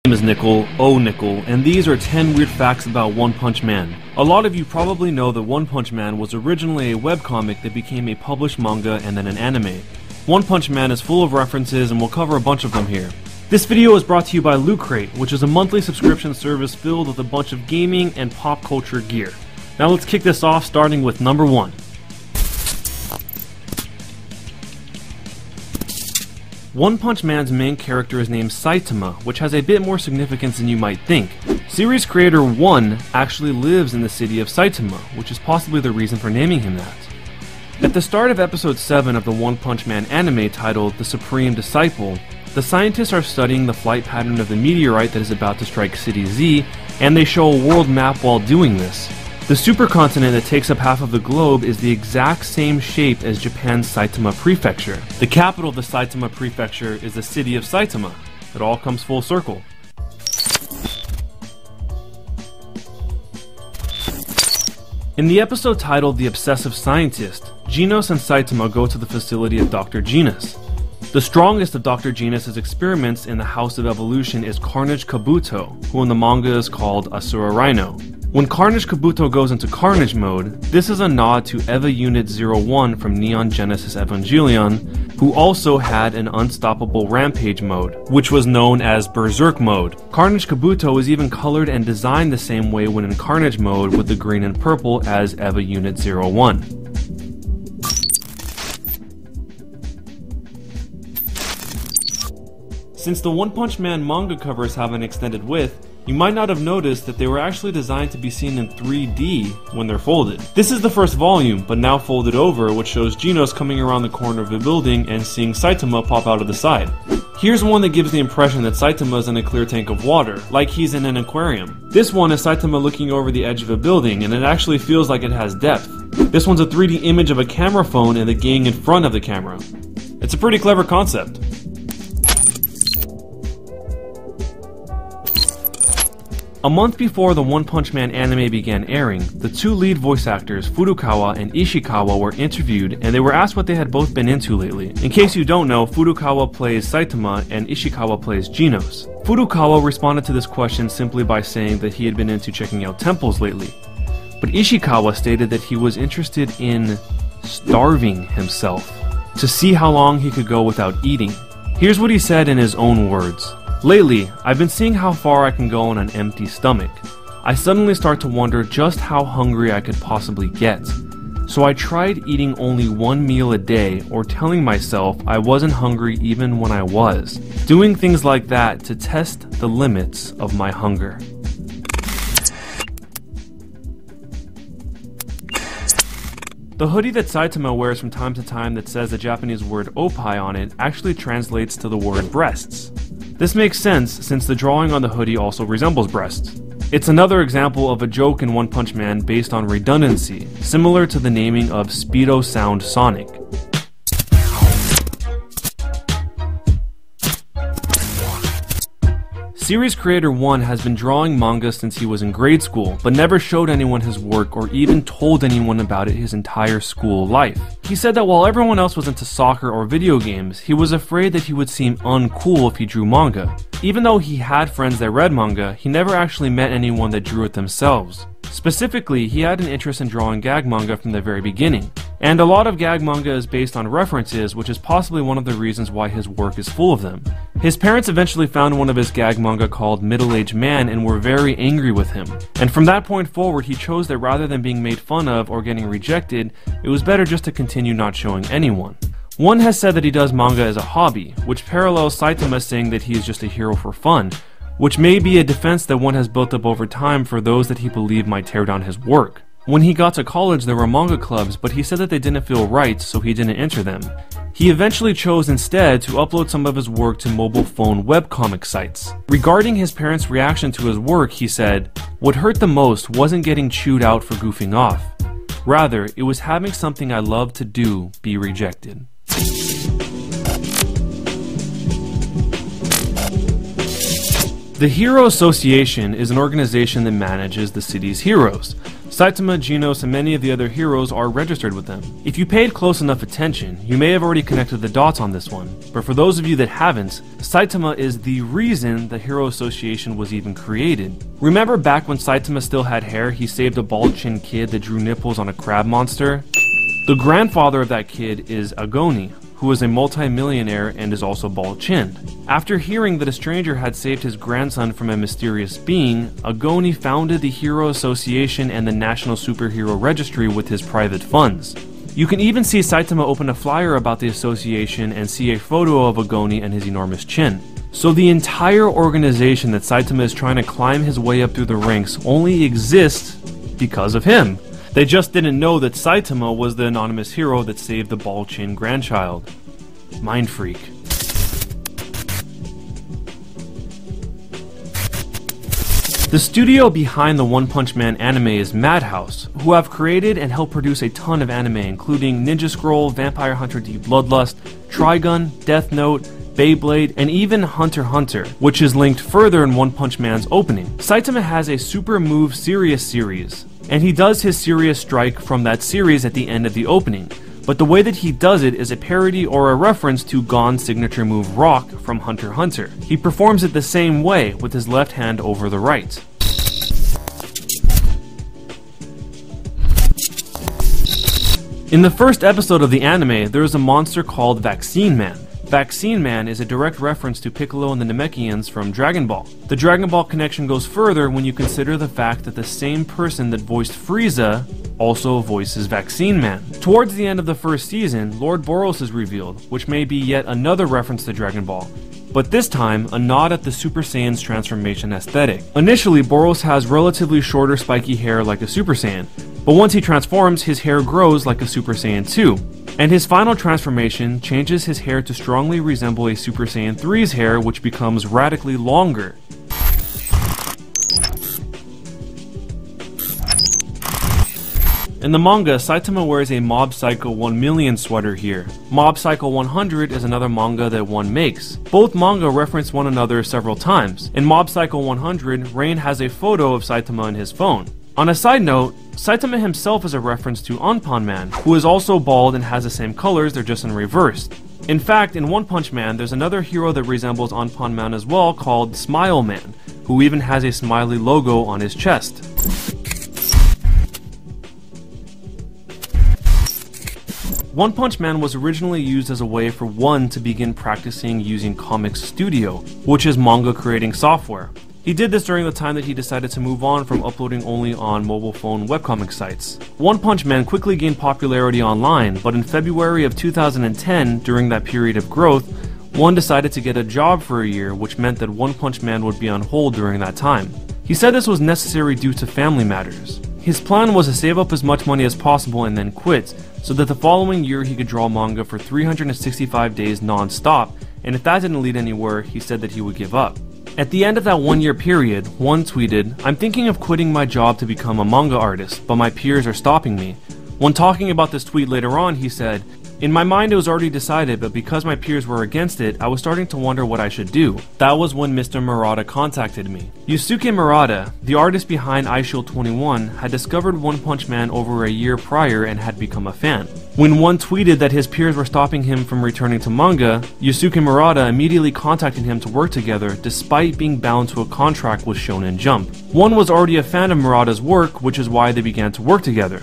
My name is Nickel, Nickel, and these are 10 weird facts about One Punch Man. A lot of you probably know that One Punch Man was originally a webcomic that became a published manga and then an anime. One Punch Man is full of references and we'll cover a bunch of them here. This video is brought to you by Loot Crate, which is a monthly subscription service filled with a bunch of gaming and pop culture gear. Now let's kick this off starting with number 1. One Punch Man's main character is named Saitama, which has a bit more significance than you might think. Series creator One actually lives in the city of Saitama, which is possibly the reason for naming him that. At the start of episode 7 of the One Punch Man anime titled The Supreme Disciple, the scientists are studying the flight pattern of the meteorite that is about to strike City Z, and they show a world map while doing this. The supercontinent that takes up half of the globe is the exact same shape as Japan's Saitama Prefecture. The capital of the Saitama Prefecture is the city of Saitama. It all comes full circle. In the episode titled The Obsessive Scientist, Genos and Saitama go to the facility of Dr. Genos. The strongest of Dr. Genos' experiments in the House of Evolution is Carnage Kabuto, who in the manga is called Asura Rhino. When Carnage Kabuto goes into Carnage mode, this is a nod to EVA Unit 01 from Neon Genesis Evangelion, who also had an unstoppable rampage mode, which was known as Berserk mode. Carnage Kabuto is even colored and designed the same way when in Carnage mode with the green and purple as EVA Unit 01. Since the One Punch Man manga covers have an extended width, you might not have noticed that they were actually designed to be seen in 3D when they're folded. This is the first volume, but now folded over, which shows Genos coming around the corner of the building and seeing Saitama pop out of the side. Here's one that gives the impression that Saitama is in a clear tank of water, like he's in an aquarium. This one is Saitama looking over the edge of a building, and it actually feels like it has depth. This one's a 3D image of a camera phone and the gang in front of the camera. It's a pretty clever concept. A month before the One Punch Man anime began airing, the two lead voice actors, Furukawa and Ishikawa, were interviewed and they were asked what they had both been into lately. In case you don't know, Furukawa plays Saitama and Ishikawa plays Genos. Furukawa responded to this question simply by saying that he had been into checking out temples lately. But Ishikawa stated that he was interested in starving himself, to see how long he could go without eating. Here's what he said in his own words. Lately, I've been seeing how far I can go on an empty stomach. I suddenly start to wonder just how hungry I could possibly get. So I tried eating only one meal a day or telling myself I wasn't hungry even when I was. Doing things like that to test the limits of my hunger. The hoodie that Saitama wears from time to time that says the Japanese word opai on it actually translates to the word breasts. This makes sense since the drawing on the hoodie also resembles breasts. It's another example of a joke in One Punch Man based on redundancy, similar to the naming of Speedo Sound Sonic. Series creator One has been drawing manga since he was in grade school, but never showed anyone his work or even told anyone about it his entire school life. He said that while everyone else was into soccer or video games, he was afraid that he would seem uncool if he drew manga. Even though he had friends that read manga, he never actually met anyone that drew it themselves. Specifically, he had an interest in drawing gag manga from the very beginning. And a lot of gag manga is based on references, which is possibly one of the reasons why his work is full of them. His parents eventually found one of his gag manga called Middle-Aged Man and were very angry with him. And from that point forward, he chose that rather than being made fun of or getting rejected, it was better just to continue not showing anyone. One has said that he does manga as a hobby, which parallels Saitama saying that he is just a hero for fun, which may be a defense that one has built up over time for those that he believed might tear down his work. When he got to college, there were manga clubs, but he said that they didn't feel right, so he didn't enter them. He eventually chose instead to upload some of his work to mobile phone webcomic sites. Regarding his parents' reaction to his work, he said, "What hurt the most wasn't getting chewed out for goofing off. Rather, it was having something I loved to do be rejected." The Hero Association is an organization that manages the city's heroes. Saitama, Genos, and many of the other heroes are registered with them. If you paid close enough attention, you may have already connected the dots on this one, but for those of you that haven't, Saitama is the reason the Hero Association was even created. Remember back when Saitama still had hair, he saved a bald-chinned kid that drew nipples on a crab monster? The grandfather of that kid is Agoni, who is a multi-millionaire and is also bald-chinned. After hearing that a stranger had saved his grandson from a mysterious being, Agoni founded the Hero Association and the National Superhero Registry with his private funds. You can even see Saitama open a flyer about the association and see a photo of Agoni and his enormous chin. So the entire organization that Saitama is trying to climb his way up through the ranks only exists because of him. They just didn't know that Saitama was the anonymous hero that saved the bald-chinned grandchild. Mind freak. The studio behind the One Punch Man anime is Madhouse, who have created and helped produce a ton of anime including Ninja Scroll, Vampire Hunter D Bloodlust, Trigun, Death Note, Beyblade, and even Hunter x Hunter, which is linked further in One Punch Man's opening. Saitama has a Super Move Serious series, and he does his Serious Strike from that series at the end of the opening, but the way that he does it is a parody or a reference to Gon's signature move Rock from Hunter x Hunter. He performs it the same way, with his left hand over the right. In the first episode of the anime, there is a monster called Vaccine Man. Vaccine Man is a direct reference to Piccolo and the Namekians from Dragon Ball. The Dragon Ball connection goes further when you consider the fact that the same person that voiced Frieza also voices Vaccine Man. Towards the end of the first season, Lord Boros is revealed, which may be yet another reference to Dragon Ball, but this time a nod at the Super Saiyan's transformation aesthetic. Initially, Boros has relatively shorter spiky hair like a Super Saiyan, but once he transforms, his hair grows like a Super Saiyan 2. And his final transformation changes his hair to strongly resemble a Super Saiyan 3's hair, which becomes radically longer. In the manga, Saitama wears a Mob Psycho 1,000,000 sweater here. Mob Psycho 100 is another manga that one makes. Both manga reference one another several times. In Mob Psycho 100, Rain has a photo of Saitama in his phone. On a side note, Saitama himself is a reference to Anpan Man, who is also bald and has the same colors, they're just in reverse. In fact, in One Punch Man, there's another hero that resembles Anpan Man as well called Smile Man, who even has a smiley logo on his chest. One Punch Man was originally used as a way for one to begin practicing using Comics Studio, which is manga creating software. He did this during the time that he decided to move on from uploading only on mobile phone webcomic sites. One Punch Man quickly gained popularity online, but in February of 2010, during that period of growth, One decided to get a job for a year, which meant that One Punch Man would be on hold during that time. He said this was necessary due to family matters. His plan was to save up as much money as possible and then quit, so that the following year he could draw manga for 365 days non-stop, and if that didn't lead anywhere, he said that he would give up. At the end of that one-year period, One tweeted, "I'm thinking of quitting my job to become a manga artist, but my peers are stopping me." When talking about this tweet later on, he said, "In my mind it was already decided, but because my peers were against it, I was starting to wonder what I should do." That was when Mr. Murata contacted me. Yusuke Murata, the artist behind iShield 21, had discovered One Punch Man over a year prior and had become a fan. When One tweeted that his peers were stopping him from returning to manga, Yusuke Murata immediately contacted him to work together despite being bound to a contract with Shonen Jump. One was already a fan of Murata's work, which is why they began to work together.